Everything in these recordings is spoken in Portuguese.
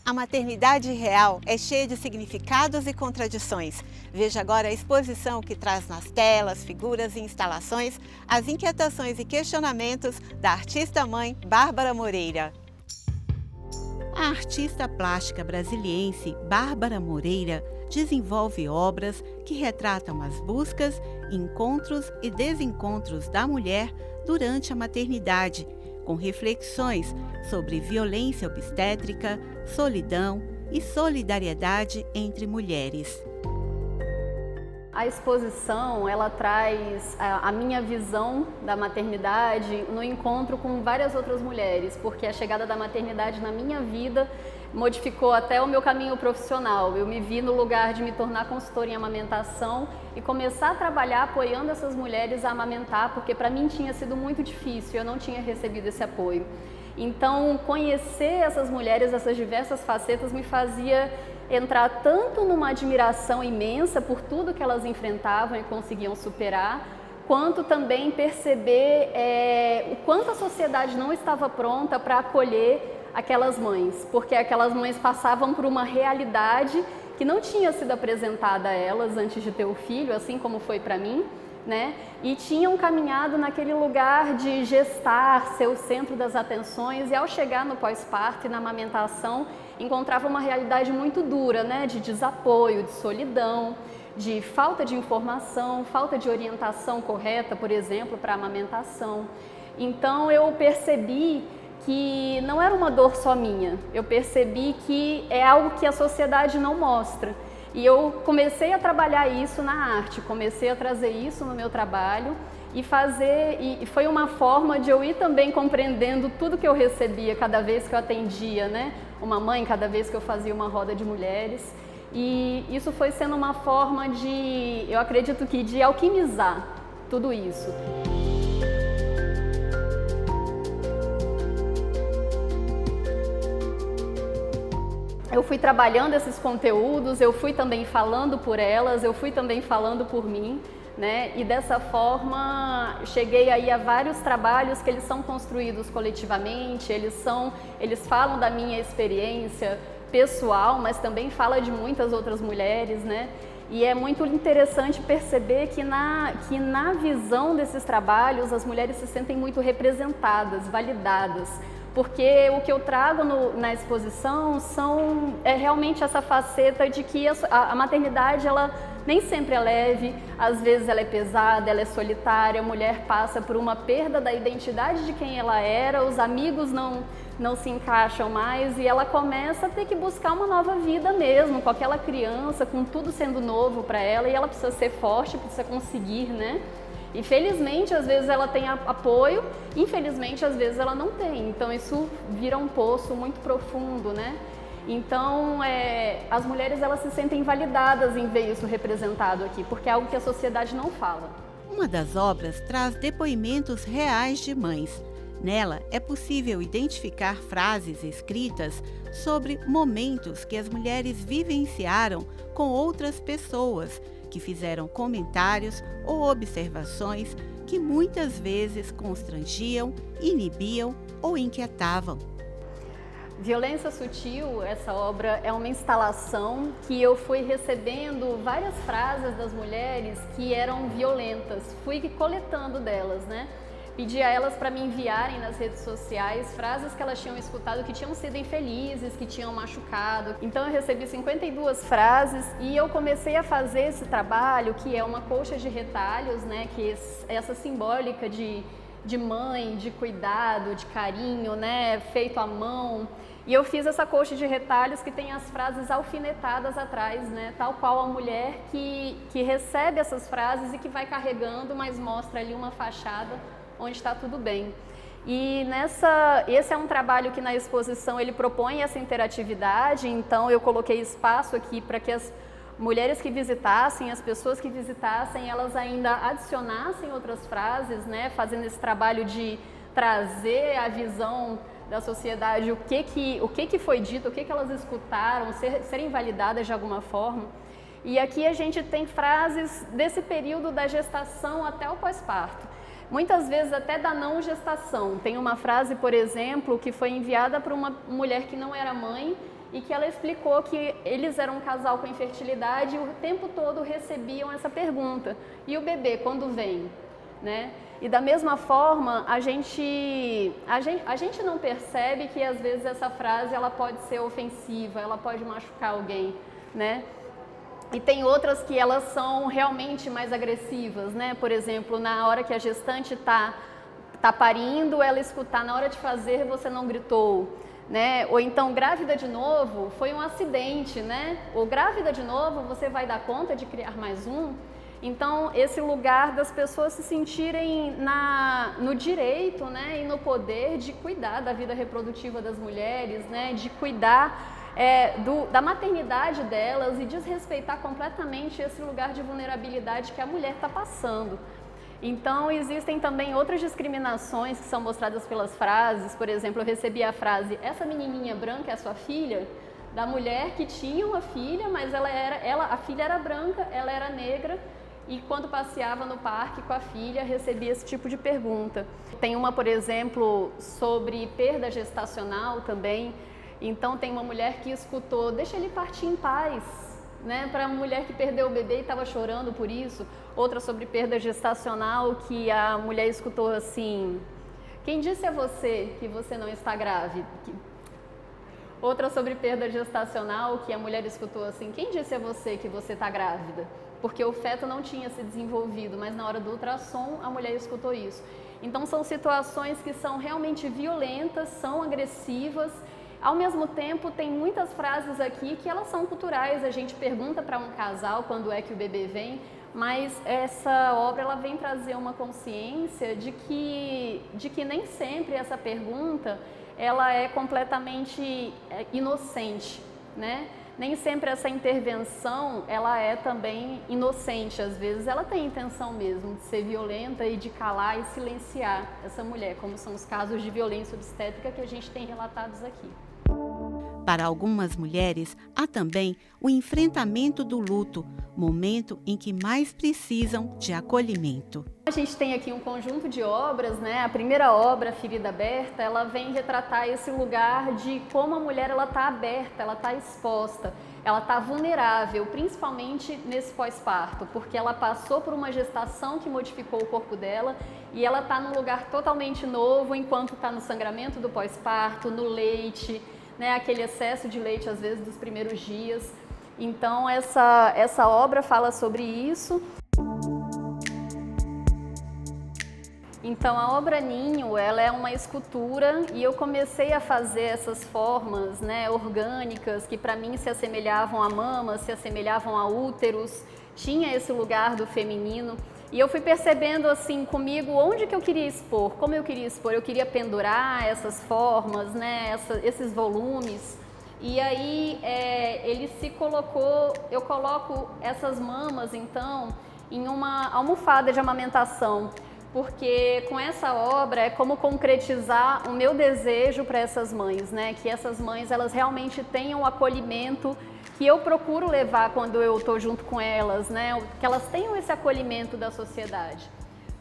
A maternidade real é cheia de significados e contradições. Veja agora a exposição que traz nas telas, figuras e instalações as inquietações e questionamentos da artista-mãe Bárbara Moreira. A artista plástica brasiliense Bárbara Moreira desenvolve obras que retratam as buscas, encontros e desencontros da mulher durante a maternidade, com reflexões sobre violência obstétrica, solidão e solidariedade entre mulheres. A exposição, ela traz a minha visão da maternidade no encontro com várias outras mulheres, porque a chegada da maternidade na minha vida modificou até o meu caminho profissional. Eu me vi no lugar de me tornar consultora em amamentação e começar a trabalhar apoiando essas mulheres a amamentar, porque para mim tinha sido muito difícil, eu não tinha recebido esse apoio. Então, conhecer essas mulheres, essas diversas facetas, me fazia entrar tanto numa admiração imensa por tudo que elas enfrentavam e conseguiam superar, quanto também perceber o quanto a sociedade não estava pronta para acolher aquelas mães, porque aquelas mães passavam por uma realidade que não tinha sido apresentada a elas antes de ter o filho, assim como foi para mim, né? E tinham caminhado naquele lugar de gestar, ser o centro das atenções, e ao chegar no pós-parto e na amamentação, encontravam uma realidade muito dura, né? De desapoio, de solidão, de falta de informação, falta de orientação correta, por exemplo, para a amamentação. Então eu percebi que não era uma dor só minha, eu percebi que é algo que a sociedade não mostra. E eu comecei a trabalhar isso na arte, comecei a trazer isso no meu trabalho e foi uma forma de eu ir também compreendendo tudo que eu recebia cada vez que eu atendia, né? Uma mãe, cada vez que eu fazia uma roda de mulheres. E isso foi sendo uma forma eu acredito que de alquimizar tudo isso. Eu fui trabalhando esses conteúdos, eu fui também falando por elas, eu fui também falando por mim, né? E dessa forma cheguei aí a vários trabalhos que eles são construídos coletivamente, eles falam da minha experiência pessoal, mas também fala de muitas outras mulheres, né? E é muito interessante perceber que na visão desses trabalhos as mulheres se sentem muito representadas, validadas, porque o que eu trago na exposição é realmente essa faceta de que a maternidade ela nem sempre é leve, às vezes ela é pesada, ela é solitária, a mulher passa por uma perda da identidade de quem ela era, os amigos não se encaixam mais e ela começa a ter que buscar uma nova vida mesmo, com aquela criança, com tudo sendo novo para ela, e ela precisa ser forte, precisa conseguir, né? E felizmente, às vezes ela tem apoio, infelizmente, às vezes ela não tem. Então isso vira um poço muito profundo, né? Então, as mulheres elas se sentem validadas em ver isso representado aqui, porque é algo que a sociedade não fala. Uma das obras traz depoimentos reais de mães. Nela, é possível identificar frases escritas sobre momentos que as mulheres vivenciaram com outras pessoas, que fizeram comentários ou observações que muitas vezes constrangiam, inibiam ou inquietavam. Violência Sutil, essa obra é uma instalação que eu fui recebendo várias frases das mulheres que eram violentas, fui coletando delas, né? Pedi a elas para me enviarem nas redes sociais frases que elas tinham escutado que tinham sido infelizes, que tinham machucado. Então eu recebi 52 frases e eu comecei a fazer esse trabalho, que é uma colcha de retalhos, né? Que é essa simbólica de mãe, de cuidado, de carinho, né? Feito à mão. E eu fiz essa colcha de retalhos que tem as frases alfinetadas atrás, né? Tal qual a mulher que recebe essas frases e que vai carregando, mas mostra ali uma fachada onde está tudo bem. E esse é um trabalho que na exposição ele propõe essa interatividade, então eu coloquei espaço aqui para que as mulheres que visitassem, as pessoas que visitassem, elas ainda adicionassem outras frases, né, fazendo esse trabalho de trazer a visão da sociedade, o que foi dito, o que elas escutaram, serem validadas de alguma forma. E aqui a gente tem frases desse período da gestação até o pós-parto. muitas vezes até da não gestação. Tem uma frase, por exemplo, que foi enviada para uma mulher que não era mãe e que ela explicou que eles eram um casal com infertilidade e o tempo todo recebiam essa pergunta: e o bebê, quando vem? Né? E da mesma forma, a gente não percebe que às vezes essa frase ela pode ser ofensiva, ela pode machucar alguém, né? E tem outras que elas são realmente mais agressivas, né? Por exemplo, na hora que a gestante está parindo, ela escutar: na hora de fazer você não gritou, né? Ou então, grávida de novo, foi um acidente, né? Ou grávida de novo, você vai dar conta de criar mais um? Então, esse lugar das pessoas se sentirem no direito, né? E no poder de cuidar da vida reprodutiva das mulheres, né? De cuidar da maternidade delas e desrespeitar completamente esse lugar de vulnerabilidade que a mulher está passando. Então, existem também outras discriminações que são mostradas pelas frases. Por exemplo, eu recebi a frase: essa menininha branca é a sua filha? Da mulher que tinha uma filha, mas a filha era branca, ela era negra, e quando passeava no parque com a filha, recebia esse tipo de pergunta. Tem uma, por exemplo, sobre perda gestacional também. Então, tem uma mulher que escutou: deixa ele partir em paz, né? Para a mulher que perdeu o bebê e estava chorando por isso. Outra sobre perda gestacional, que a mulher escutou assim: quem disse a você que você não está grávida? Outra sobre perda gestacional, que a mulher escutou assim: quem disse a você que você está grávida? Porque o feto não tinha se desenvolvido, mas na hora do ultrassom a mulher escutou isso. Então, são situações que são realmente violentas, são agressivas. Ao mesmo tempo, tem muitas frases aqui que elas são culturais. A gente pergunta para um casal quando é que o bebê vem, mas essa obra ela vem trazer uma consciência de que nem sempre essa pergunta ela é completamente inocente, né? Nem sempre essa intervenção ela é também inocente. Às vezes ela tem intenção mesmo de ser violenta e de calar e silenciar essa mulher, como são os casos de violência obstétrica que a gente tem relatados aqui. Para algumas mulheres, há também o enfrentamento do luto, momento em que mais precisam de acolhimento. A gente tem aqui um conjunto de obras, né? A primeira obra, Ferida Aberta, ela vem retratar esse lugar de como a mulher está aberta, ela está exposta, ela está vulnerável, principalmente nesse pós-parto, porque ela passou por uma gestação que modificou o corpo dela e ela está num lugar totalmente novo enquanto está no sangramento do pós-parto, no leite, né, aquele excesso de leite às vezes dos primeiros dias. Então essa obra fala sobre isso. Então a obra Ninho, ela é uma escultura e eu comecei a fazer essas formas, né, orgânicas que para mim se assemelhavam a mamas, se assemelhavam a úteros, tinha esse lugar do feminino. E eu fui percebendo assim comigo onde que eu queria expor, como eu queria expor. Eu queria pendurar essas formas, né, esses volumes. E aí ele se colocou, eu coloco essas mamas então em uma almofada de amamentação, porque com essa obra é como concretizar o meu desejo para essas mães, né, que essas mães elas realmente tenham o acolhimento que eu procuro levar quando eu estou junto com elas, né? Que elas tenham esse acolhimento da sociedade.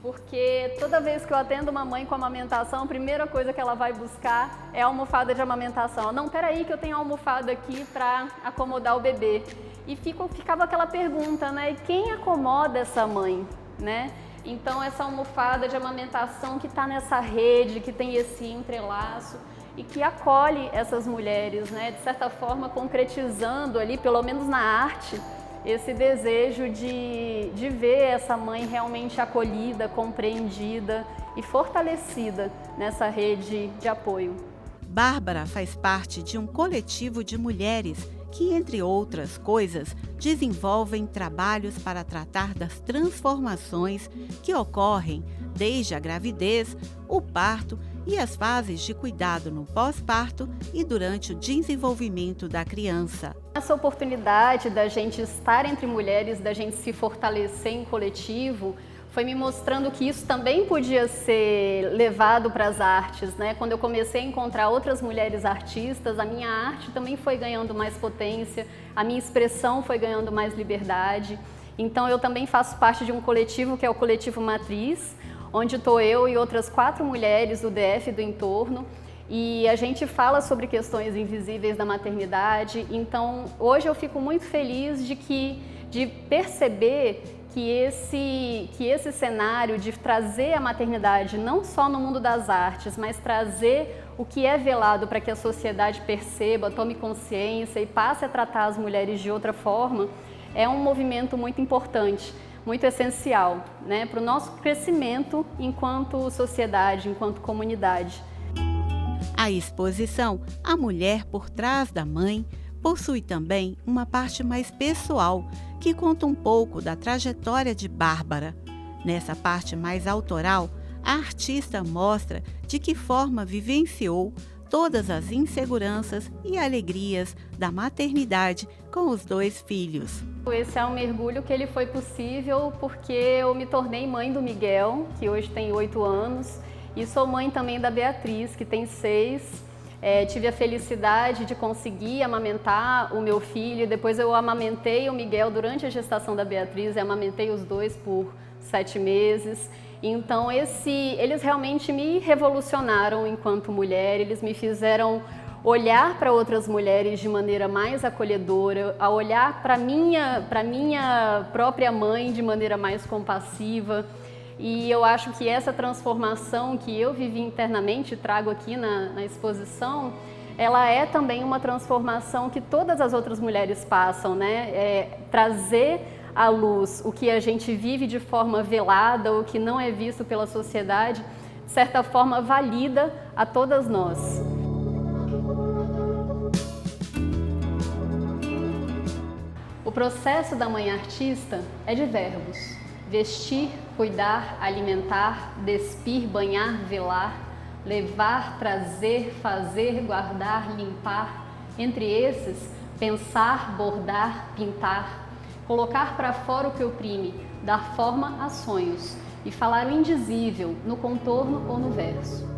Porque toda vez que eu atendo uma mãe com amamentação, a primeira coisa que ela vai buscar é a almofada de amamentação. Não, peraí que eu tenho a almofada aqui para acomodar o bebê. E ficava aquela pergunta, né? E quem acomoda essa mãe, né? Então essa almofada de amamentação que está nessa rede, que tem esse entrelaço, e que acolhe essas mulheres, né, de certa forma concretizando ali, pelo menos na arte, esse desejo de ver essa mãe realmente acolhida, compreendida e fortalecida nessa rede de apoio. Bárbara faz parte de um coletivo de mulheres que, entre outras coisas, desenvolvem trabalhos para tratar das transformações que ocorrem desde a gravidez, o parto e as fases de cuidado no pós-parto e durante o desenvolvimento da criança. Essa oportunidade da gente estar entre mulheres, da gente se fortalecer em coletivo, foi me mostrando que isso também podia ser levado para as artes, né? Quando eu comecei a encontrar outras mulheres artistas, a minha arte também foi ganhando mais potência, a minha expressão foi ganhando mais liberdade. Então eu também faço parte de um coletivo que é o Coletivo Matriz, onde estou eu e outras 4 mulheres do DF e do entorno. E a gente fala sobre questões invisíveis da maternidade. Então, hoje eu fico muito feliz de perceber que esse cenário de trazer a maternidade não só no mundo das artes, mas trazer o que é velado para que a sociedade perceba, tome consciência e passe a tratar as mulheres de outra forma, é um movimento muito importante, muito essencial, né, para o nosso crescimento enquanto sociedade, enquanto comunidade. A exposição A Mulher por Trás da Mãe possui também uma parte mais pessoal, que conta um pouco da trajetória de Bárbara. Nessa parte mais autoral, a artista mostra de que forma vivenciou todas as inseguranças e alegrias da maternidade com os 2 filhos. Esse é um mergulho que ele foi possível porque eu me tornei mãe do Miguel, que hoje tem 8 anos, e sou mãe também da Beatriz, que tem 6. Tive a felicidade de conseguir amamentar o meu filho, depois eu amamentei o Miguel durante a gestação da Beatriz e amamentei os 2 por 7 meses. Então eles realmente me revolucionaram enquanto mulher, eles me fizeram olhar para outras mulheres de maneira mais acolhedora, a olhar para minha própria mãe de maneira mais compassiva. E eu acho que essa transformação que eu vivi internamente, trago aqui na exposição, ela é também uma transformação que todas as outras mulheres passam, né? Trazer à luz o que a gente vive de forma velada, o que não é visto pela sociedade, de certa forma valida a todas nós. O processo da mãe artista é de verbos. Vestir, cuidar, alimentar, despir, banhar, velar, levar, trazer, fazer, guardar, limpar. Entre esses, pensar, bordar, pintar, colocar para fora o que oprime, dar forma a sonhos e falar o indizível no contorno ou no verso.